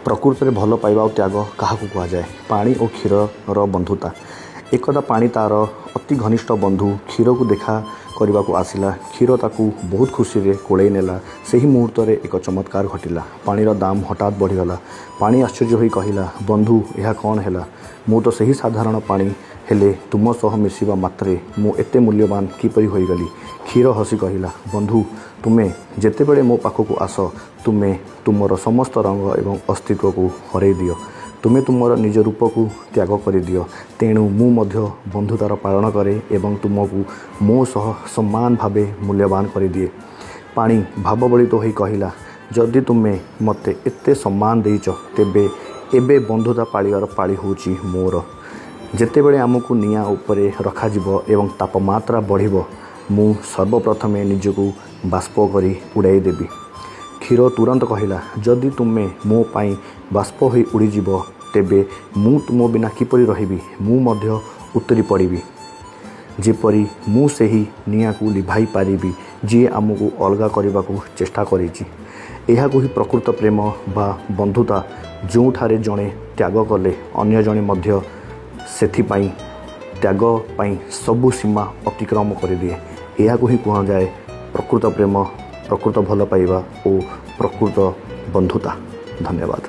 प्रकृति भल पाइबा और त्याग क्या कहुए पानी और क्षीर बंधुता एकदा पानी तार अति घनिष्ठ बंधु क्षीर को देखा करने को आसला क्षीर ताकू बहुत खुशी रे कोड़े नेला से ही मुहूर्त में एक चमत्कार घटिला पानीर दाम हठात बढ़ीगला पानी आश्चर्य होई कहिला बंधु यह कौन है मु तो सही साधारण पानी हेले तुम सह मिसिबा मात्रे मु एते मूल्यवान किपरि होईगली क्षीर हसी कहिला बंधु तुमे जेतेबेले मो पाखक आस तुमे तुमर समस्त रंग एवं अस्तित्व को हरई दियो तुमे तुमर निज रूप को त्याग कर दियो तेणु मु मध्य बंधुतार पालन करे एवं तुमको मो सह समान भावे मूल्यवान कर दिए पानी भावबलित होई कहिला जदि तुमे मते एते सम्मान देइच तेबे एबे बंधुता पालिबार पाली होची मोर जेतेबेले आमको निया उपरे रखाजिबो एवं तापमात्रा बढ़िबो मु सर्वप्रथमे निजको बाष्प करी उड़ाई देबी क्षीर तुरंत कहिला जदि तुमे मो पाई बाष्प होई उड़ीजिब तेबे मु तुम बिना किपरि रहिबी मु मध्य उतरी पड़िबी जेपरी मु सेही निया को लिभाई पारिबी जी आमको अलगा करने को चेष्टा करिछि एहाकु ही प्रकृत प्रेम बा बंधुता जो ठारे जणे त्याग कले अन्य जणे मध्य सेथिपाई त्याग पाई सबु सीमा अतिक्रम कर दिए एहाकु ही कहा जाए प्रकृत प्रेम प्रकृत भल पाइबा और प्रकृत बंधुता। धन्यवाद।